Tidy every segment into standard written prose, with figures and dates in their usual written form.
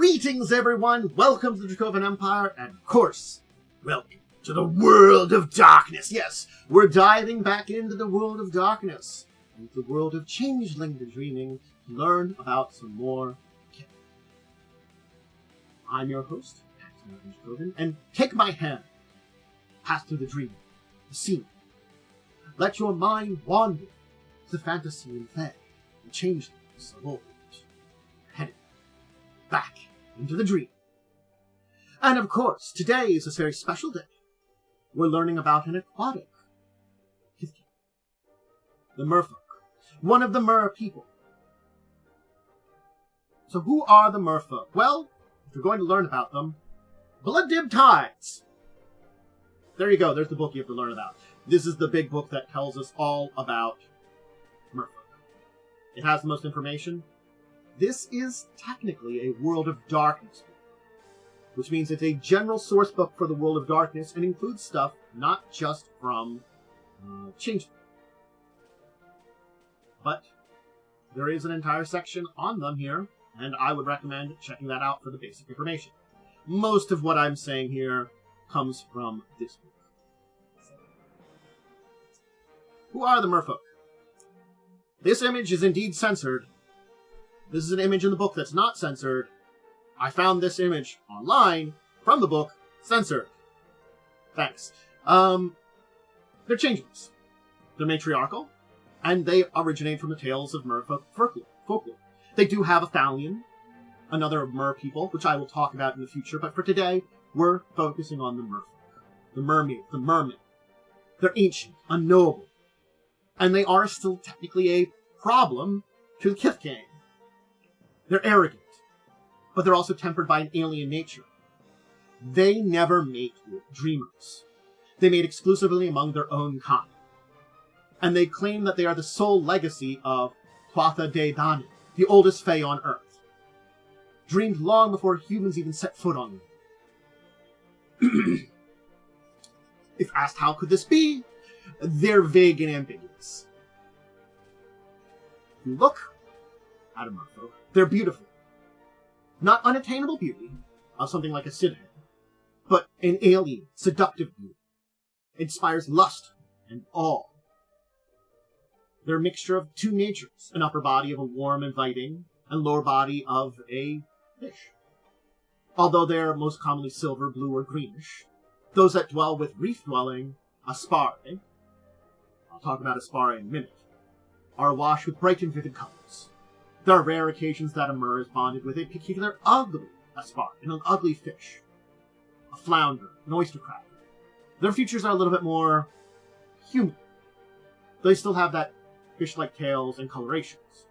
Greetings, everyone! Welcome to the Dracovin Empire, and of course, welcome to the world of darkness! Yes, we're diving back into the world of darkness, into the world of Changeling The Dreaming, to learn about some more Kith. I'm your host, Dracovin, and take my hand. Pass through the dream, the scene. Let your mind wander to fantasy and fae, the changelings of old. Headed back into the dream. And of course, today is a very special day. We're learning about an aquatic Kith, the Merfolk, one of the Mer people. So who are the Merfolk? Well, if you're going to learn about them, Blood Dib Tides. There you go, there's the book you have to learn about. This is the big book that tells us all about Merfolk. It has the most information. This is technically a World of Darkness book, which means it's a general source book for the World of Darkness and includes stuff not just from Changeling. But there is an entire section on them here, and I would recommend checking that out for the basic information. Most of what I'm saying here comes from this book. Who are the Merfolk? This image is indeed censored. This is an image in the book that's not censored. I found this image online from the book, censored. Thanks. They're changelings. They're matriarchal, and they originate from the tales of Merfolk folklore. They do have a Thalion, another Mer people, which I will talk about in the future, but for today, we're focusing on the Merfolk. The mermaid, the mermen. They're ancient, unknowable, and they are still technically a problem to the Kith gang. They're arrogant, but they're also tempered by an alien nature. They never mate with dreamers. They mate exclusively among their own kind. And they claim that they are the sole legacy of Tuatha De Danann, the oldest fae on Earth. Dreamed long before humans even set foot on them. If asked how could this be, they're vague and ambiguous. If you look at a Merfolk, they're beautiful. Not unattainable beauty of something like a Sidhead, but an alien, seductive beauty. Inspires lust and awe. They're a mixture of two natures, an upper body of a warm, inviting, and lower body of a fish. Although they're most commonly silver, blue, or greenish, those that dwell with reef-dwelling Aspari, I'll talk about Aspari in a minute, are awash with bright and vivid colors. There are rare occasions that a Mer is bonded with a particular ugly Aspari, an ugly fish, a flounder, an oyster cracker. Their features are a little bit more human. They still have that fish-like tails and colorations.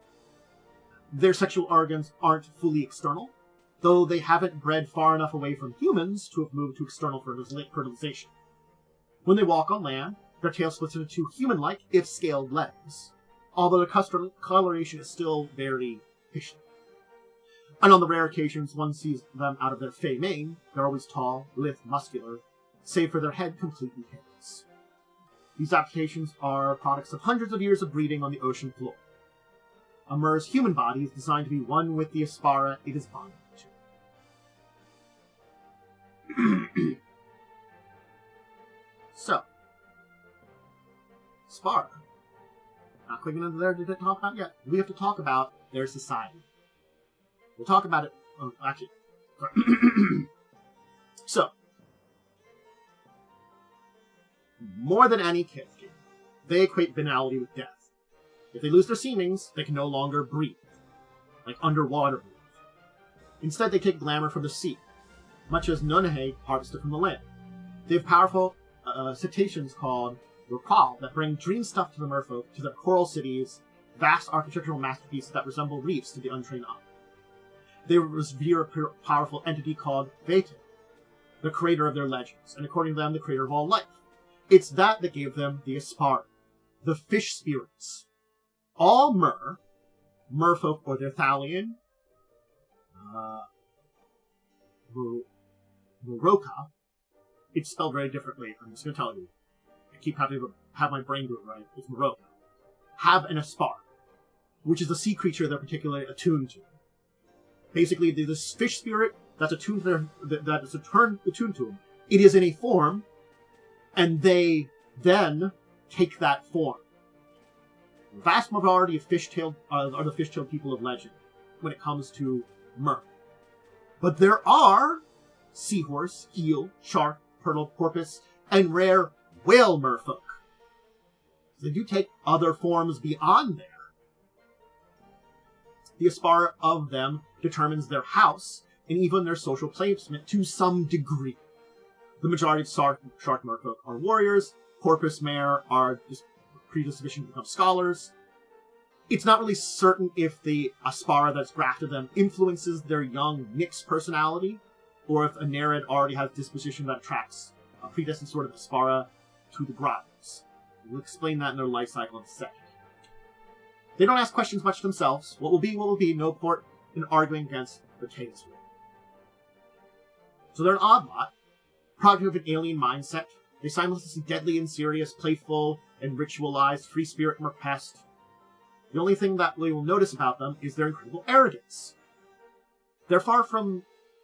Their sexual organs aren't fully external, though they haven't bred far enough away from humans to have moved to external fertilization. When they walk on land, their tail splits into two human-like, if scaled legs, although their coloration is still very fish-like. And on the rare occasions one sees them out of their fey mane, they're always tall, lithe, muscular, save for their head completely hairless. These adaptations are products of hundreds of years of breeding on the ocean floor. A Mer's human body is designed to be one with the Aspara it is bonded to. So, Aspara. Not clicking into there to talk about yet. We have to talk about their society. We'll talk about it. Oh, actually, sorry. So, more than any Kith game, they equate banality with death. If they lose their seemings, they can no longer breathe, like underwater breathe. Instead, they take glamour from the sea, much as Nunnehe harvested from the land. They have powerful cetaceans called Rokal that bring dream stuff to the Merfolk, to their coral cities, vast architectural masterpieces that resemble reefs to the untrained eye. They revere a powerful entity called Vete, the creator of their legends, and according to them, the creator of all life. It's that gave them the Aspari, the fish spirits. All Merfolk or their Thalion, Moroka, it's spelled very differently, I'm just going to tell you. I keep having to have my brain do it right. It's Moroka. Have an Aspar, which is a sea creature they're particularly attuned to. Basically, this fish spirit that's attuned to attuned to them. It is in a form, and they then take that form. The vast majority of are the fish-tailed people of legend when it comes to mer. But there are seahorse, eel, shark, turtle, porpoise, and rare whale merfolk. They do take other forms beyond there. The aspara of them determines their house and even their social placement to some degree. The majority of shark merfolk are warriors. Porpoise mare are just predispositioned to become scholars. It's not really certain if the aspara that's grafted them influences their young Nyx personality, or if a Nereid already has disposition that attracts a predestined sort of aspara to the grottos. We'll explain that in their life cycle in a second. They don't ask questions much themselves. What will be, no port in arguing against the Chaos War. So they're an odd lot, product of an alien mindset. They simultaneously deadly and serious, playful and ritualized, free spirit merpest. The only thing that we will notice about them is their incredible arrogance. They're far from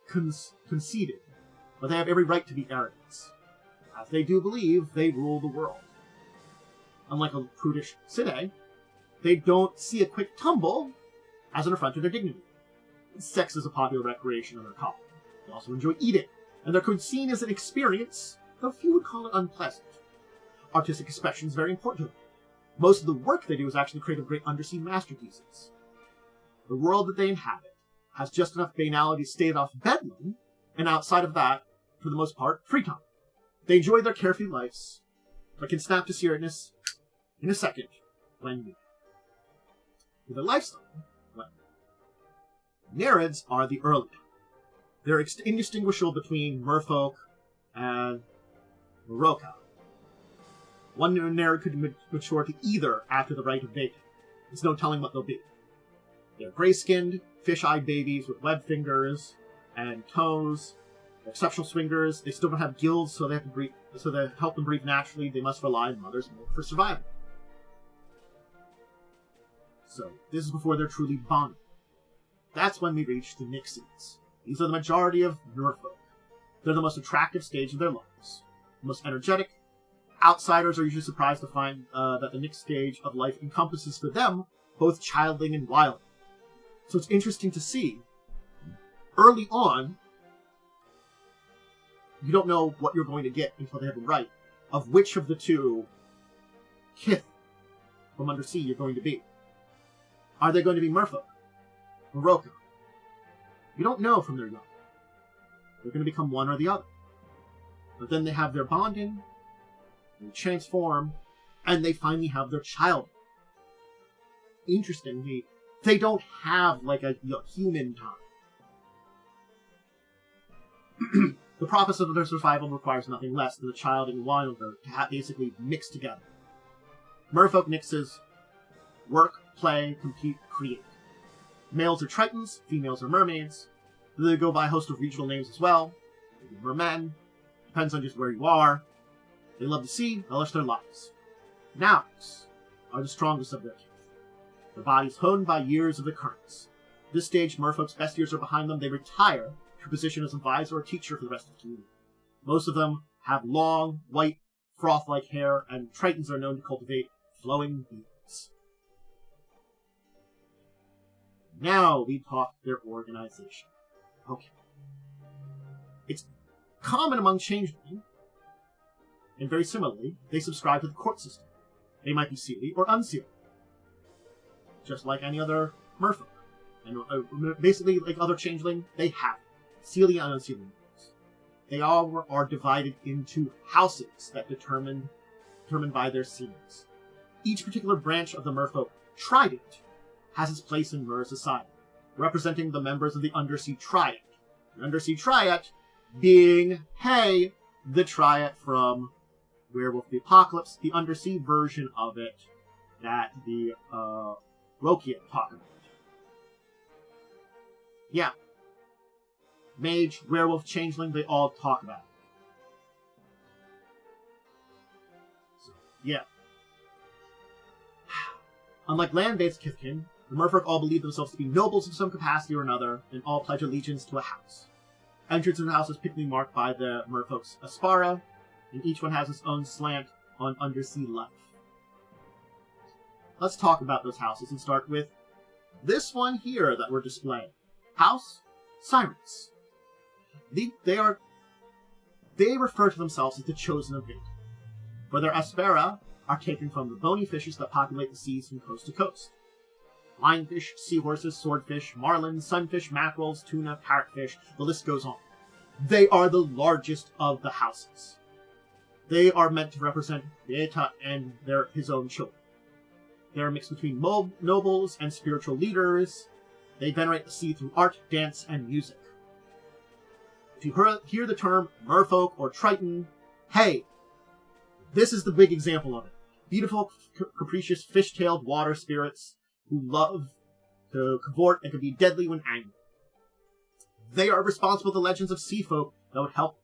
conceited, but they have every right to be arrogant, as they do believe they rule the world. Unlike a prudish Side, they don't see a quick tumble as an affront to their dignity. Sex is a popular recreation in their colony. They also enjoy eating, and their cuisine is an experience, though few would call it unpleasant. Artistic expression is very important to them. Most of the work they do is actually create great undersea masterpieces. The world that they inhabit has just enough banality to stave off bedlam, and outside of that, for the most part, free time. They enjoy their carefree lives, but can snap to seriousness in a second when needed. With their lifestyle, well, Nereids are the early type. They're indistinguishable between Merfolk and Meroka. One Nereid could mature to either after the rite of Vacant. There's no telling what they'll be. They're gray-skinned, fish-eyed babies with webbed fingers and toes. They're exceptional swingers. They still don't have gills, so they have to breathe. So to help them breathe naturally, they must rely on mother's milk for survival. So this is before they're truly bonded. That's when we reach the Nixies. These are the majority of Merfolk. They're the most attractive stage of their lives. The most energetic. Outsiders are usually surprised to find that the Nyx stage of life encompasses for them both childling and wildling. So it's interesting to see, early on, you don't know what you're going to get until they have a right of which of the two Kith from undersea you're going to be. Are they going to be Merfolk? Meroka? You don't know from their young. They're going to become one or the other. But then they have their bonding, they transform, and they finally have their child. Interestingly, they don't have like a human time. The process of their survival requires nothing less than the child and wilder to basically mix together. Merfolk Nyxes work, play, compete, create. Males are Tritons, females are mermaids. They go by a host of regional names as well. Maybe mermen. Depends on just where you are. They love the sea, relish their lives. Nouns are the strongest of their Kith. Their bodies honed by years of the currents. At this stage, Merfolk's best years are behind them. They retire to a position as advisor or teacher for the rest of the community. Most of them have long, white, froth-like hair, and Tritons are known to cultivate flowing beards. Now we talk their organization. Okay. It's common among changeling, and very similarly, they subscribe to the court system. They might be seelie or unseelie, just like any other merfolk. And basically, like other changeling, they have seelie and unseelie members. They all are divided into houses that determined by their seniors. Each particular branch of the merfolk trident has its place in Mer's society, representing the members of the Undersea Triad. The Undersea Triad being, the Triad from Werewolf the Apocalypse, the undersea version of it that the Rokian talk about. Yeah. Mage, werewolf, changeling, they all talk about it. So, yeah. Unlike land-based Kithkin, The Merfolk all believe themselves to be nobles of some capacity or another, and all pledge allegiance to a house. Entrance to the house is typically marked by the Merfolk's Aspara, and each one has its own slant on undersea life. Let's talk about those houses and start with this one here that we're displaying. House Syrinx. They refer to themselves as the Chosen of Fate, for their Aspera are taken from the bony fishes that populate the seas from coast to coast. Lionfish, seahorses, swordfish, marlins, sunfish, mackerels, tuna, parrotfish, the list goes on. They are the largest of the houses. They are meant to represent Beta and his own children. They are mixed between nobles and spiritual leaders. They venerate the sea through art, dance, and music. If you hear the term Merfolk or Triton, hey, this is the big example of it. Beautiful, capricious, fish-tailed water spirits who love to cavort and can be deadly when angry. They are responsible for the legends of sea folk that would help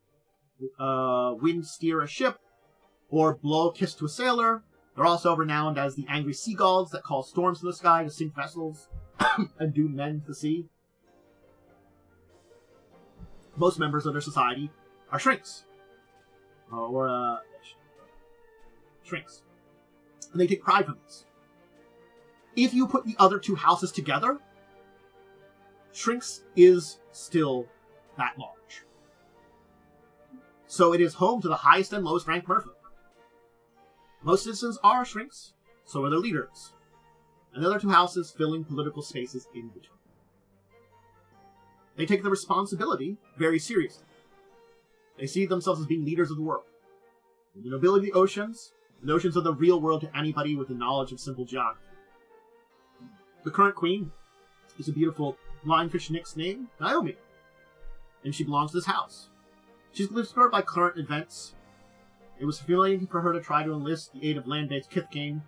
wind steer a ship or blow a kiss to a sailor. They're also renowned as the angry seagulls that call storms in the sky to sink vessels and doom men to the sea. Most members of their society are Syrinx. Syrinx. And they take pride from this. If you put the other two houses together, Syrinx is still that large. So it is home to the highest and lowest ranked Merfolk. Most citizens are Syrinx, so are their leaders. And the other two houses filling political spaces in between. They take the responsibility very seriously. They see themselves as being leaders of the world. From the nobility of the oceans of the real world to anybody with the knowledge of simple geography. The current queen is a beautiful lionfish nyx named Naomi, and she belongs to this house. She's discovered by current events. It was humiliating for her to try to enlist the aid of land-based Kith game,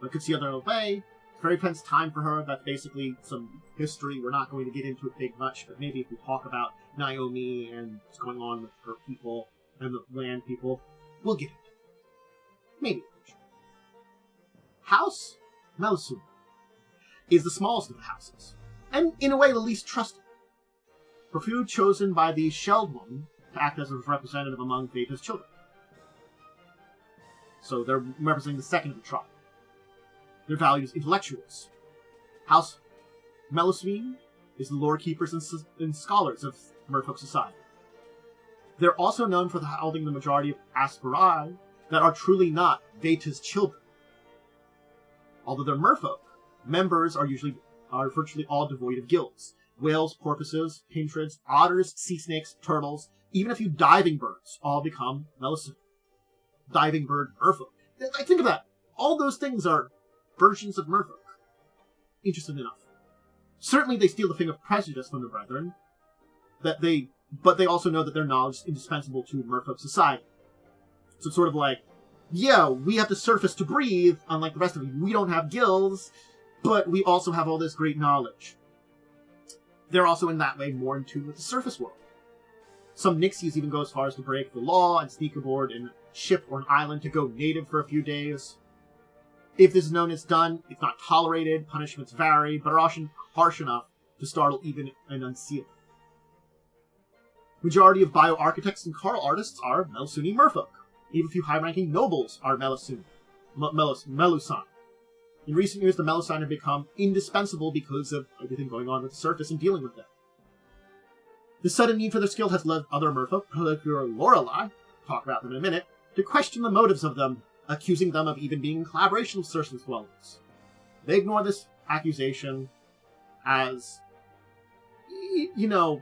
but could see other way. Very tense time for her. That's basically some history. We're not going to get into it big much, but maybe if we talk about Naomi and what's going on with her people and the land people, we'll get into it. Maybe. House Melusine is the smallest of the houses, and in a way the least trusted. For food chosen by the Shelled One to act as a representative among Beta's children. So they're representing the second of the tribe. Their values intellectuals. House Melusine is the lore keepers and scholars of Merfolk society. They're also known for holding the majority of Asperae that are truly not Beta's children. Although they're Merfolk, members are virtually all devoid of gills. Whales, porpoises, pintrids, otters, sea snakes, turtles, even a few diving birds all become Melusine. Diving bird Merfolk. Think of that. All those things are versions of Merfolk. Interesting enough. Certainly they steal the thing of prejudice from the brethren, but they also know that their knowledge is indispensable to Merfolk society. So it's sort of like, yeah, we have the surface to breathe, unlike the rest of you. We don't have gills, but we also have all this great knowledge. They're also in that way more in tune with the surface world. Some Nixies even go as far as to break the law and sneak aboard in a ship or an island to go native for a few days. If this is known as done, it's not tolerated, punishments vary, but are often harsh enough to startle even an unsealed. Majority of bioarchitects and carl artists are Melusine Merfolk. Even a few high-ranking nobles are Melusine. In recent years, the Melusine have become indispensable because of everything going on with the surface and dealing with them. The sudden need for their skill has led other Merfolk, particularly Lorelei, talk about them in a minute, to question the motives of them, accusing them of even being in collaboration with surface dwellers. They ignore this accusation as,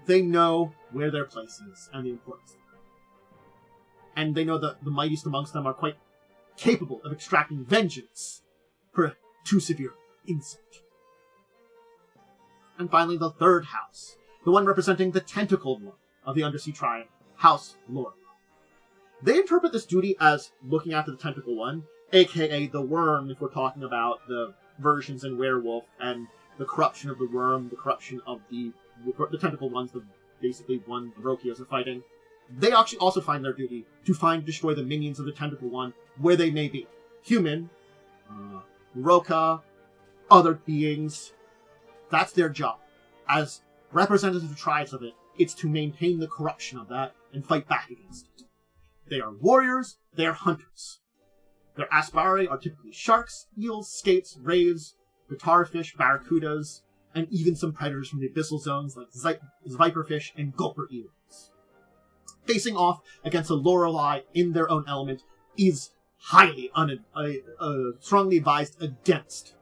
they know where their place is and the importance of it. And they know that the mightiest amongst them are quite capable of extracting vengeance for a too severe insult. And finally, the third house, the one representing the tentacled one of the Undersea Triad, House Lorelei. They interpret this duty as looking after the tentacle one, aka the worm if we're talking about the versions in Werewolf, and the corruption of the worm, the corruption of the tentacle ones, the basically one the Rokios are fighting. They actually also find their duty to find and destroy the minions of the tentacle one where they may be. Human, Roka, other beings, That's their job. As representative tribes of it, it's to maintain the corruption of that and fight back against it. They are warriors, they are hunters. Their aspari are typically sharks, eels, skates, rays, guitarfish, barracudas, and even some predators from the abyssal zones like viperfish and gulper eels. Facing off against a Lorelei in their own element is highly strongly advised against.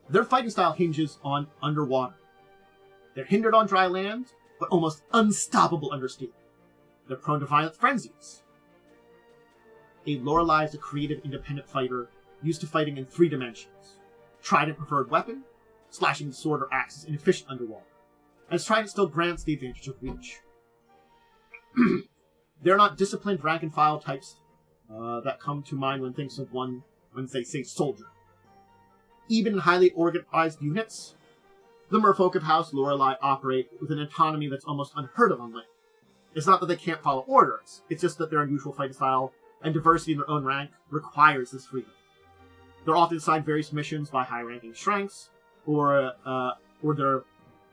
Their fighting style hinges on underwater. They're hindered on dry land, but almost unstoppable under steam. They're prone to violent frenzies. A Lorelei is a creative, independent fighter used to fighting in 3 dimensions. Trident preferred weapon, slashing the sword or axe is inefficient underwater, and its trident still grants the advantage of reach. They're not disciplined rank and file types that come to mind when they say soldier. Even in highly organized units, the Merfolk of House Lorelei operate with an autonomy that's almost unheard of on land. It's not that they can't follow orders, it's just that their unusual fighting style and diversity in their own rank requires this freedom. They're often assigned various missions by high-ranking Syrinx, or their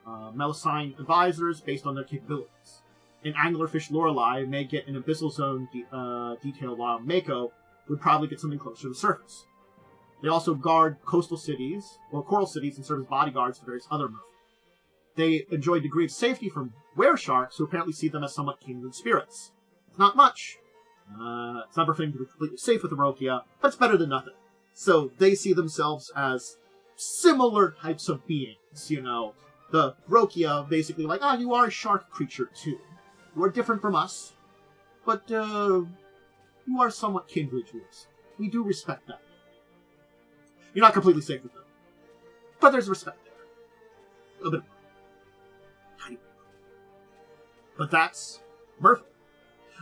Melusine advisors based on their capabilities. An anglerfish Lorelei may get an abyssal zone detail, while Mako would probably get something closer to the surface. They also guard coastal cities, or coral cities, and serve as bodyguards for various other merfolk. They enjoy a degree of safety from were-sharks, who apparently see them as somewhat kindred spirits. It's not much. It's never been completely safe with the Rokia, but it's better than nothing. So they see themselves as similar types of beings, you know. The Rokia basically like, you are a shark creature too. You are different from us, but you are somewhat kindred to us. We do respect that. You're not completely safe with them, but there's respect there. A little bit more. Tiny bit more. But that's Merfolk.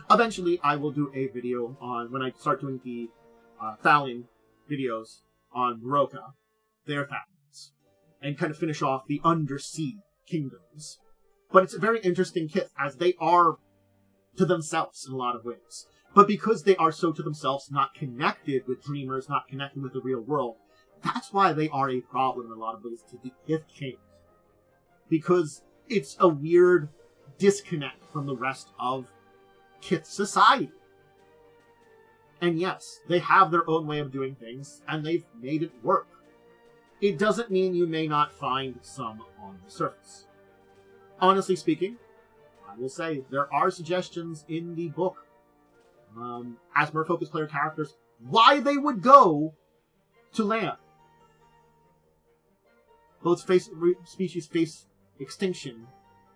Eventually, I will do a video on, when I start doing the Thalian videos on Roka, their Thalians, and kind of finish off the undersea kingdoms. But it's a very interesting Kith, as they are to themselves in a lot of ways. But because they are so to themselves, not connected with dreamers, not connected with the real world, that's why they are a problem in a lot of ways to the Kith King. Because it's a weird disconnect from the rest of Kith society. And yes, they have their own way of doing things, and they've made it work. It doesn't mean you may not find some on the surface. Honestly speaking, I will say there are suggestions in the book, as Merfolk as player characters, why they would go to land. Both species face extinction,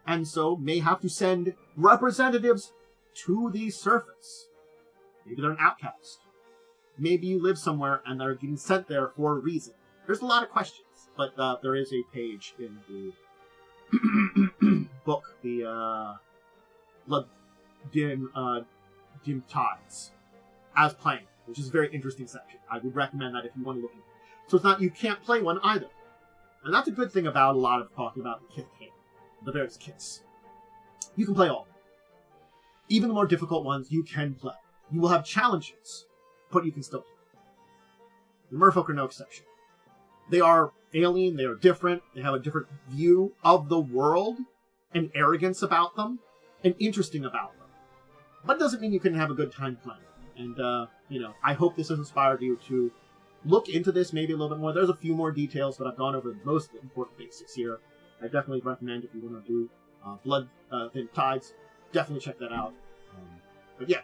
and so may have to send representatives to the surface. Maybe they're an outcast. Maybe you live somewhere and they're getting sent there for a reason. There's a lot of questions, but there is a page in the book, the Blood Dim Tides, as playing, which is a very interesting section. I would recommend that if you want to look at it. So it's not, you can't play one either. And that's a good thing about a lot of talking about the Kith King, the various Kiths. You can play all of them. Even the more difficult ones, you can play. You will have challenges, but you can still play. The Merfolk are no exception. They are alien, they are different, they have a different view of the world, and arrogance about them, and interesting about them. But it doesn't mean you couldn't have a good time playing. And, I hope this has inspired you to look into this maybe a little bit more. There's a few more details, but I've gone over most of the important basics here. I definitely recommend if you want to do Blood Thin Tides, definitely check that out. But yeah.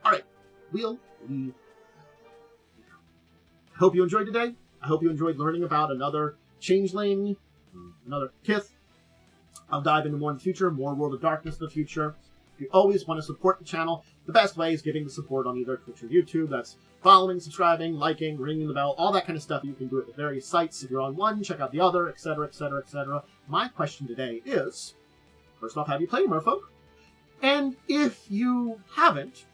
Alright, we'll leave. I hope you enjoyed today. I hope you enjoyed learning about another Changeling, another Kith. I'll dive into more in the future, more World of Darkness in the future. If you always want to support the channel, the best way is giving the support on either Twitch or YouTube. That's following, subscribing, liking, ringing the bell, all that kind of stuff. You can do it at various sites. If you're on one, check out the other, etc., etc., etc. My question today is, first off, have you played Merfolk? And if you haven't,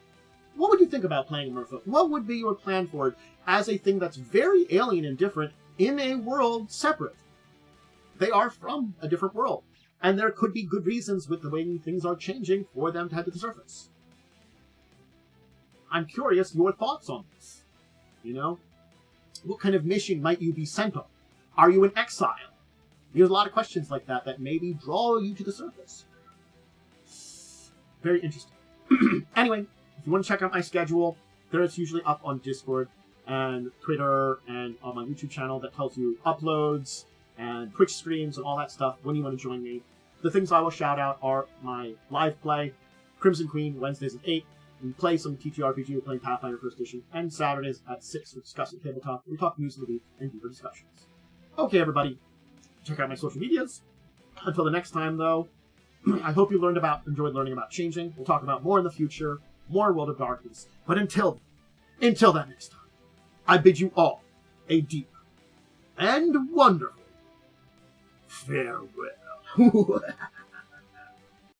what would you think about playing Merfolk? What would be your plan for it as a thing that's very alien and different in a world separate? They are from a different world. And there could be good reasons with the way things are changing for them to head to the surface. I'm curious your thoughts on this. What kind of mission might you be sent on? Are you in exile? There's a lot of questions like that that maybe draw you to the surface. Very interesting. Anyway, if you want to check out my schedule, there it's usually up on Discord and Twitter and on my YouTube channel that tells you uploads and Twitch streams and all that stuff when you want to join me. The things I will shout out are my live play, Crimson Queen, Wednesdays at 8. We play some TTRPG, we're playing Pathfinder 1st Edition, and Saturdays at 6 we're discussing tabletop. We talk news of the week and deeper discussions. Okay, everybody, check out my social medias. Until the next time, though, I hope you enjoyed learning about Changing. We'll talk about more in the future, more World of Darkness. But until that next time, I bid you all a deep and wonderful farewell.